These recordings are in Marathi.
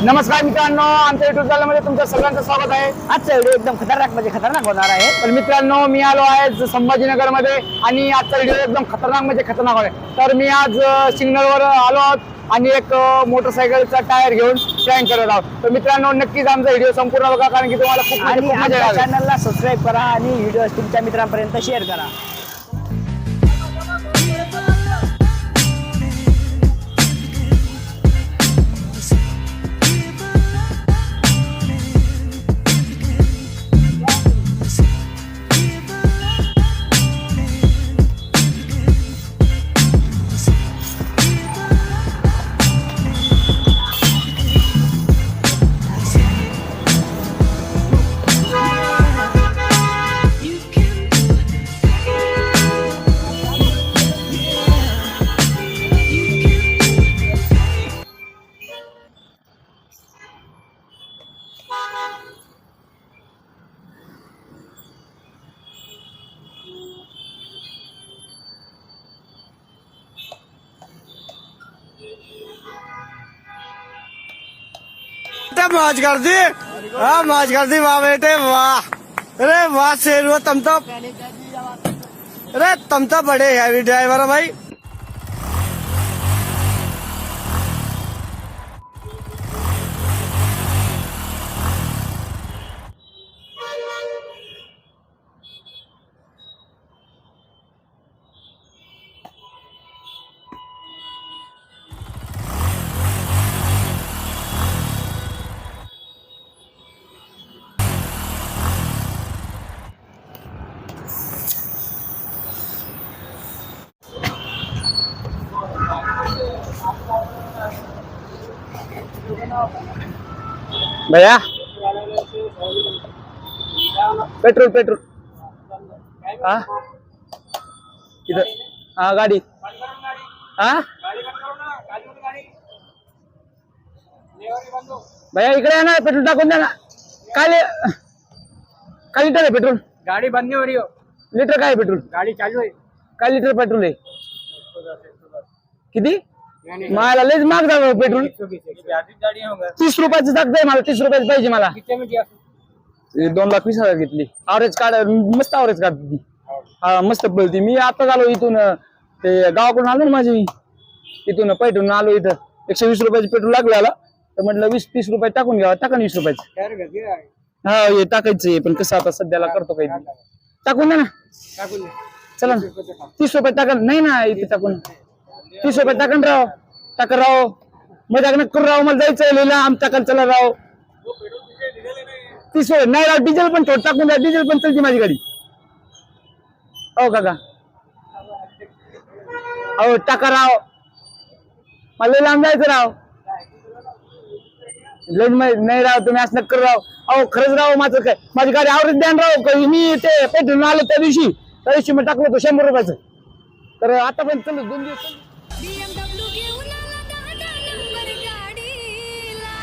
नमस्कार मित्रांनो, आमच्या युट्यूब चॅनलमध्ये तुमचं सगळ्यांचं स्वागत आहे। आजचा व्हिडिओ एकदम खतरनाक म्हणजे खतरनाक होणार आहे। तर मित्रांनो, मी आलो आहे संभाजीनगर मध्ये आणि आजचा व्हिडिओ एकदम खतरनाक म्हणजे खतरनाक आहे। तर मी आज सिग्नलवर आलो आहोत आणि एक मोटरसायकलचा टायर घेऊन प्रँक करत आहोत। तर मित्रांनो, नक्कीच आमचा व्हिडिओ संपूर्ण बघा, कारण की तुम्हाला खूप आणि मजा येईल। चॅनलला सबस्क्राईब करा आणि व्हिडिओ तुमच्या मित्रांपर्यंत शेअर करा। मौज कर दी, हाँ मौज कर दी, वाह बेटे वाह। अरे वाह शेर हुआ तुम तो, अरे तुम तो बड़े हैवी ड्राइवर हो भाई। भैया, पेट्रोल पेट्रोल हाँ इधर, हाँ गाड़ी, हाँ भैया इकडे आहे ना, पेट्रोल टाकून द्या ना। काय लिटर आहे पेट्रोल? गाड़ी बंद नहीं हो रही हो, लिटर काय आहे पेट्रोल? गाड़ी चालू है। काय लिटर पेट्रोल आहे? किती? मला लयच महाग झालं पेट्रोल। 30 रुपयाचं टाकतंय मला, 30 रुपयाचं पाहिजे मला। 2,20,000 घेतली। अवरेज काढ, मस्त अवरेज काढते ती। हा मस्त पळती। मी आता आलो इथून, ते गावाकडून आलो ना माझी, मी इथून पैठून आलो इथं। 120 रुपयाचं पेट्रोल लागलं, तर म्हटलं 20-30 रुपये टाकून घ्यावा। टाका 20 रुपयाचं। हा हे टाकायचंय, पण कसं आता सध्याला करतो काही टाकून द्या ना। चला ना, 30 रुपये टाका। नाही ना इथे टाकून 30 रुपये टाकून राव, टाका राव, मजा करू राव, मला जायचंय लिहिला आम टाकाल। चला राव, 30 नाही राव, डिझेल पण थोडं टाकून द्या, डिझेल पण चलते माझी गाडी। हो काका, हो टाका राव, मला लय लांब जायचं राव। नाही राव, तुम्ही असं करू राव। अहो खरंच राव, माझं काय, माझी गाडी आवरेज द्या राव। मी ते पेट्रोल आलो त्या दिवशी मी टाकलं होतं 100 रुपयाचं। तर आता पण चल 2 दिवस BMW घेऊन आला 10 नंबर गाडीला।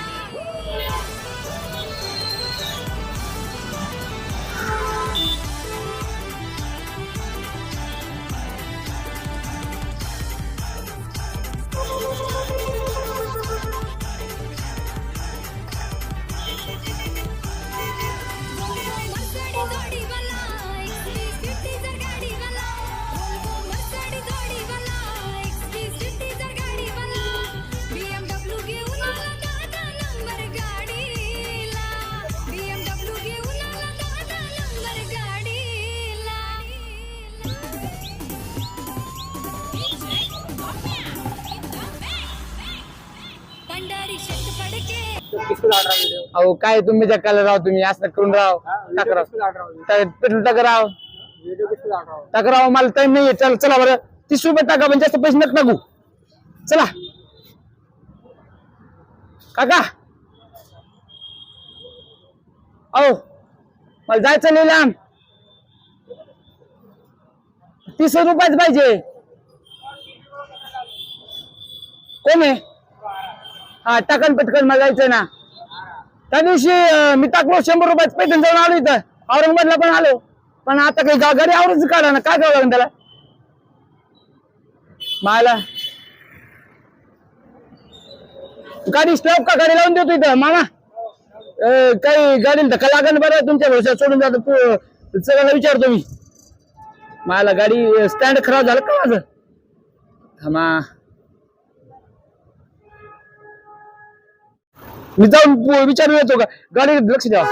Volvo Mercedes गाडीवाला, Volvo Mercedes गाडीवाला, XT50 गाडीवाला, BMW घेऊन आला 10 नंबर गाडीला, BMW घेऊन आला 10 नंबर गाडीला। पंढरी शेत पडके। अहो काय तुम्ही जगायला राव, तुम्ही असं करून राव। टाका राव, पेट्रोल टाका राव, टाका राव, मला टाइम नाहीये। चल चला बरं, 30 रुपये टाका, पण जास्त पैसे नका टाकू। चला काका, अहो मला जायचं लय लांब, 30 रुपयाच पाहिजे। कोण आहे? हा टाकन पटकन, मला जायचंय ना। त्या दिवशी मी टाकलो 100 रुपयाचं, पैठण जाऊन आलो इथं, औरंगाबादला पण आलो, पण आता काही गाडी आवरच काढा ना, काय करावं लागेल त्याला मला? गाडी स्टॉप का गाडी लावून देतो इथं मामा काही गाडीला धक्का लागेल बरं तुमच्या भरोश्यावर सोडून जातो सगळ्यांना विचारतो मी मला गाडी स्टँड खराब झालं का माझं थांबा मी जाऊन विचारून येतो का गाडी लक्ष द्या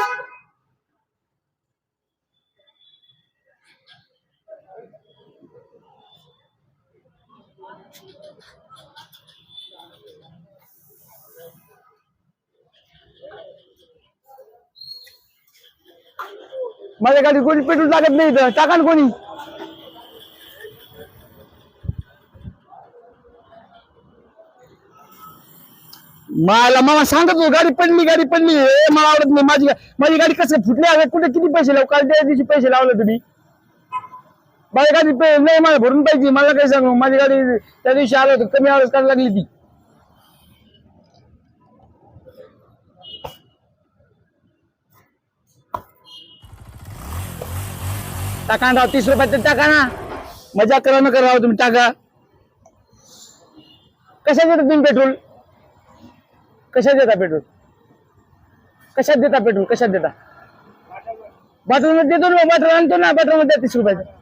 माझ्या गाडी कोणी पेट्रोल टाकत नाही इथं टाका ना कोणी मला मामा सांगत होतो गाडी पडली मला आवडत नाही माझी गाडी कसं फुटली आहे कुठे किती पैसे लावू काल त्या दिवशी पैसे लावले तुम्ही माझी गाडी नाही मला भरून पाहिजे मला काही सांगू माझी गाडी त्या दिवशी आलो होतो कमी आवाज करायला लागली ती टाका राव 30 रुपयाचं टाका ना मजा करा न करा तुम्ही टाका कशात देता तुम्ही पेट्रोल कशात देता बाथरूम मध्ये देतो ना बाथरूम आणतो ना बाथरूम मध्ये 30 रुपयाचं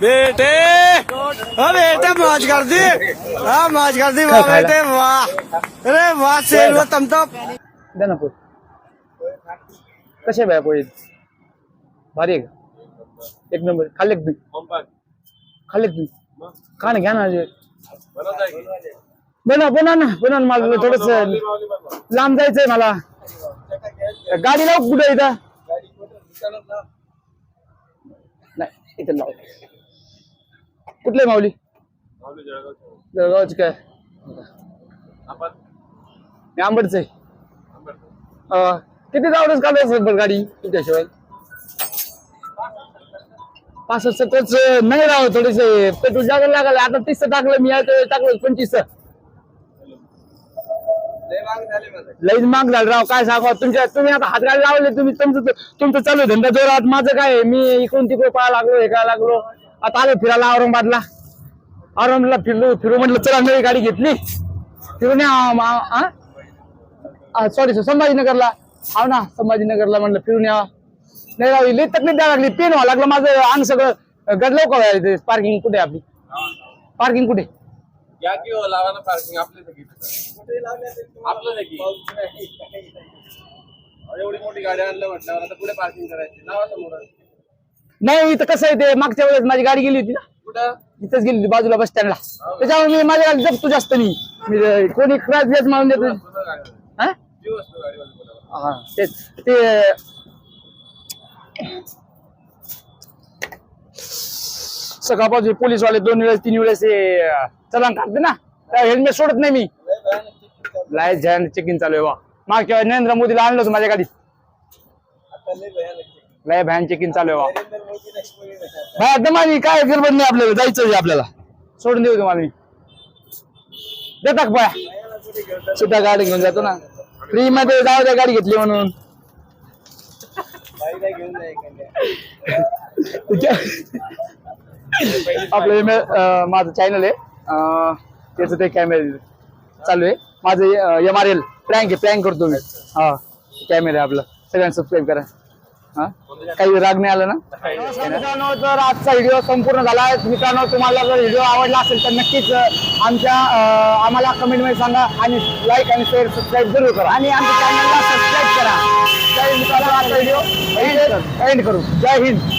बेटे बेटे मौज कर दी मौज कर दी वाह बेटे वाह अरे वाह शेर वो तुम तो द्या ना पोळी कसे बाय पोळी भारी आहे का एक नंबर खाल्ले का तुम्ही खा ना घ्या ना बनवा ना मला थोडस लांब जायचंय मला गाडी लाव कुठे इथं नाही इथं लाव कुठले माऊली जळगावची काय मी आंबटच आहे किती जावडच काढायचं गाडी तुझ्याशिवाय 65 नाही राव थोडेसे पेट्रोल जागा लागला आता 30 टाकलं मी टाकलं 25 लईच माग झालं राव काय सांगा तुम्ही आता हातगाडी लावले तुम्ही तुमचं चालू धंदा जोरात माझं काय मी इकडून तिकडे पाहा लागलो हे काय लागलो आता आलो फिरायला औरंगाबादला फिरू म्हटलं चला नवी गाडी घेतली फिरून सॉरी संभाजीनगरला हा ना संभाजीनगरला म्हटलं फिरून या नाही राव लई तकलीफ द्यायला लागली पेन व्हावं लागलं माझं अंग सगळं गडलं का पार्किंग कुठे आपली पार्किंग कुठे या की लावा ना पार्किंग एवढी मोठी गाडी आणलं म्हटल्यावर आता पुढे पार्किंग करायची लावा समोर नाही इथं कसं आहे ते मागच्या वेळेस माझी गाडी गेली होती ना कुठं इथंच गेली होती बाजूला बस स्टँडला त्याच्यामुळे मी माझ्या गाडी जपतो जास्त मी कोणी क्रॅच मारून देतो हा तेच ते सकाळपासून पोलीसवाले 2 वेळेस 3 वेळेस चलान काढते ना त्या हेल्मेट सोडत नाही मी लाईट झॅन चेकिंग चालू आहे वा मागच्या नरेंद्र मोदीला आणलं होतं माझ्या गाडीत लय भॅन चेकिंग चालू आहे वा भाई दमानी काय गडबड नाही आपल्याला जायचं आपल्याला सोडून देऊ तुम्हाला मी देता का पाया सुद्धा गाडी घेऊन जातो ना फ्री मध्ये जाऊ द्या गाडी घेतली म्हणून आपलं माझं चॅनल आहे त्याचं ते कॅमेरा चालू आहे माझं MRL प्रँक करतो मी हा कॅमेरा आपलं सगळ्यांना सबस्क्राईब करा हा काही राग नाही आला ना. नमस्कार मित्रांनो, तर आजचा व्हिडिओ संपूर्ण झाला आहे. मित्रांनो, तुम्हाला जर व्हिडिओ आवडला असेल तर नक्कीच आम्हाला कमेंट मध्ये सांगा आणि लाईक आणि शेअर सबस्क्राईब जरूर करा आणि आमच्या चॅनलला सबस्क्राईब करा. जय हिंद. मित्रांनो, आजचा व्हिडिओ एंड करू. जय हिंद.